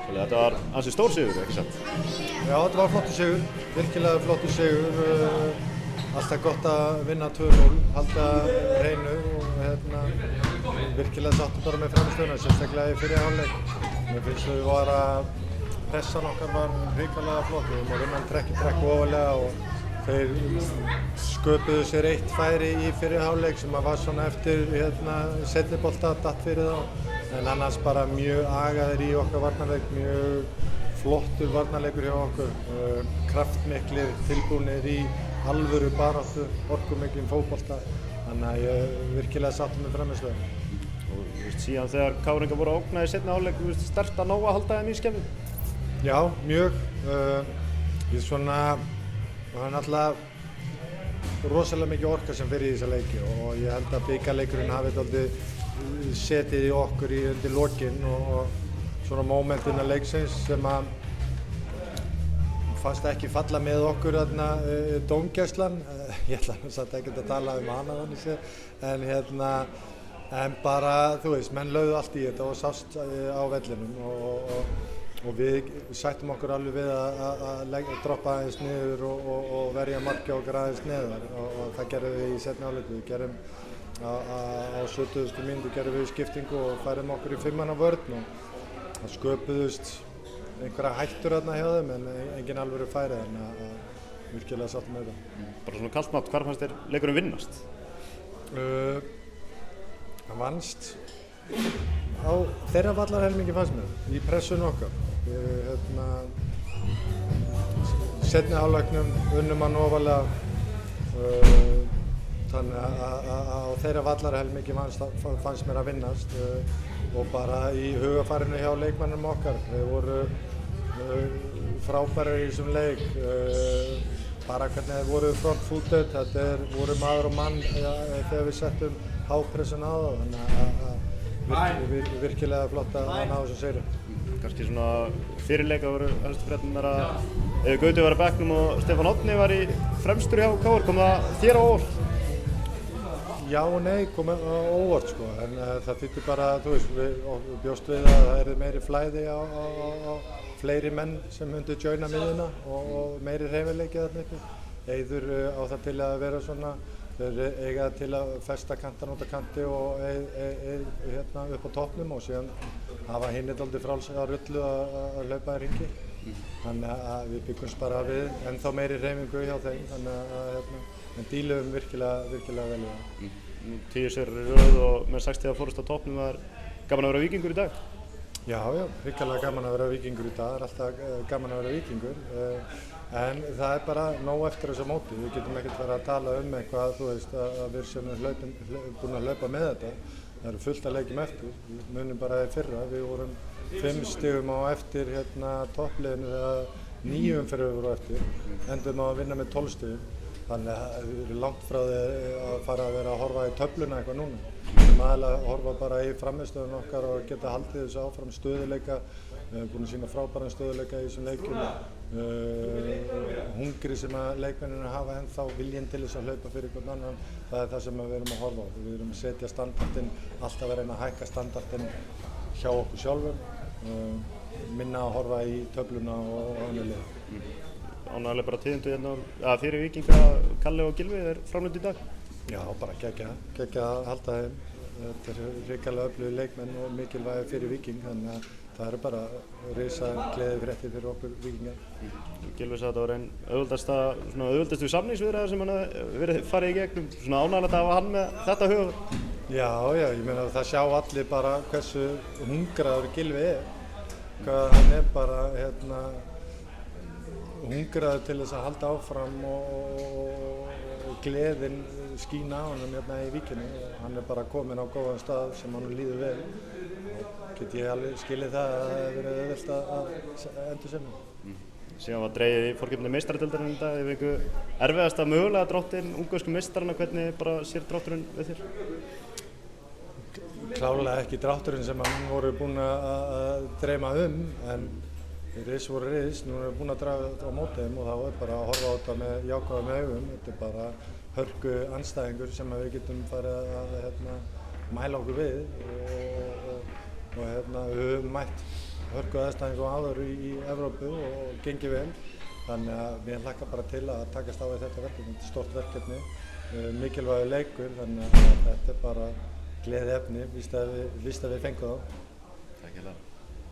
Þetta var ansi stór sigur, ekki satt? Já, þetta var flottur sigur, virkilega flottur sigur. Alltaf gott að vinna 2-0, halda hreinu og virkilega sáttum bara með framstöðuna, sérstaklega í fyrri hálfleik. Mér finnst við að pressan okkar var hrikalega flott. Við vorum að vinna trekk í trekk ofalega og þeir sköpuðu sér eitt færi í fyrri hálfleik sem var svona eftir seinni bolta datt fyrir þá. En annars bara mjög agaðir í okkar varnarleik, mjög flottur varnarleikur hjá okkur. Kraftmiklir, tilbúnir í alvöru baráttu, orkumiklum fótbolta. Þannig að ég virkilega sáttur með frammistöðuna. Og síðan þegar Káringar voru að ógna í seinni hálfleik, sterkt að ná að halda þeim í skefjum? Já, mjög. Það er náttúrulega rosalega mikið orka sem fer í þessa leiki og ég held að bikarleikurinn hafi dálítið setið í okkur undir lokin og svona mómentina leiksins sem að fannst ekki falla með okkur dómgæslan. Ég ætla samt ekkert að tala hana þannig séð, en bara, þú veist, menn lögðu allt í þetta og sást á vellinum og við sættum okkur alveg við að droppa aðeins niður og verja markið okkar aðeins neðar og það gerðum við í seinni hálfleik. Við gerðum á 70. mínútu gerðum við skiptingu og færum okkur í 5-manna vörn og það sköpuðust einhverja hættur þarna hjá þeim en engin alvöru færi þannig að virkilega sáttum með þetta. Bara svona kalt mat, hvar fannst þér leikurinn vinnast? Hann vannst á þeirra vallarhelmingi fannst mér, í pressunum okkar. Seinni hálfleiknum unnum hann ofarlega, þannig að á þeirra vallarhelmingi fannst mér að vinnast og bara í hugafarinu hjá leikmannum okkar. Þeir voru frábærir í þessum leik, bara hvernig þeir voru front-footed, þetta voru maður og mann þegar við settum hápressun á það, þannig að virkilega flott að ná þessu sigri. Kannski svona fyrirleika voru helstu fréttirnar að Eiður Gauti var á bekknum og Stefán Árni var í fremstur hjá KR, kom það þér á óvart? Já og nei, kom á óvart sko, en það þýddi bara, þú veist, við bjóst við að það yrði meiri flæði á fleiri menn sem myndu joina miðjuna og meiri hreyfileiki þarna uppi. Eiður á það til að vera svona, þeir eiga til að festa kantan út á kanti og upp á toppnum og síðan hafa hinni dálítið frálsa rullu að hlaupa í ringi. Þannig að við byggumst bara við ennþá meiri hreyfingu hjá þeim, þannig að en díluðum virkilega vel í það. 10 sigrar í röð og með 6 stiga fórust á toppnum, það gaman að vera víkingur í dag? Já, virkilega gaman að vera víkingur í dag, það alltaf gaman að vera víkingur. En það bara nóg eftir þessu móti, við getum ekkert verið að tala eitthvað, þú veist, að við sem búin að hlaupa með þetta. Það eru fullt að leikjum eftir, við munum bara í fyrra, við vorum 5 stigum á eftir toppliðinu þegar 9 umferðir voru eftir, endum á að vinna með 12 stigum. Þannig að við erum langt frá því að fara að vera að horfa í töfluna eitthvað núna. Við erum aðeins að horfa bara í frammistöðun okkar og geta haldið þessu áfram stöðuleika. Við erum búin að sýna frábæran stöðuleika í þessum leikjum. Hungri sem að leikmennina hafa ennþá, viljinn til þess að hlaupa fyrir hvern annan, það er það sem við erum að horfa á. Við erum að setja standardinn, alltaf að reyna að hækka standardinn hjá okkur sjálfum, minna að horfa í töfluna og önnur lið. Ánægjuleg bara tíðindi að fyrir Víkinga, Kalli og Gylfi er framleidd í dag? Já, bara geggjað að halda þeim. Þetta er hrikalega öflugir leikmenn og mikilvægir fyrir Víking, þannig að það eru bara risa gleðifréttir fyrir okkur Víkinga. Gylfi sagði að það var einn auðveldastu samningsviðræður sem hann verið farið í gegnum. Svona ánægjulegt að hafa hann með þetta huga? Já, ég meina það sjá allir bara hversu hungraður Gylfi er. Hvað hann er bara hungraður til þess að halda áfram og gleðin skína á honum í Víkinni. Hann er bara kominn á góðan stað sem hann líður vel. Get ég alveg skilið það að það hefur verið auðvelt að endursemja. Síðan var dregið í forkeppni meistaradeildarinnar í dag. Ef einhver erfiðasta mögulega dráttinn ungversku meistarana, hvernig bara sér drátturinn við þér? Klárlega ekki drátturinn sem hann voru búin að dreyma en ris voru ris, nú erum við búin að draga þetta á móti þeim og þá er bara að horfa á þetta með jákvæðum augum. Þetta er bara hörku andstæðingur sem við getum farið að mæla okkur við og við höfum mætt hörku aðstæðingum áður í Evrópu og gengið vel. Þannig að mér hlakka bara til að takast á við þetta verkefni. Þetta er stórt verkefni, mikilvægur leikur, þannig að þetta er bara gleðiefni, víst að við fengum þá. Takk hérlega.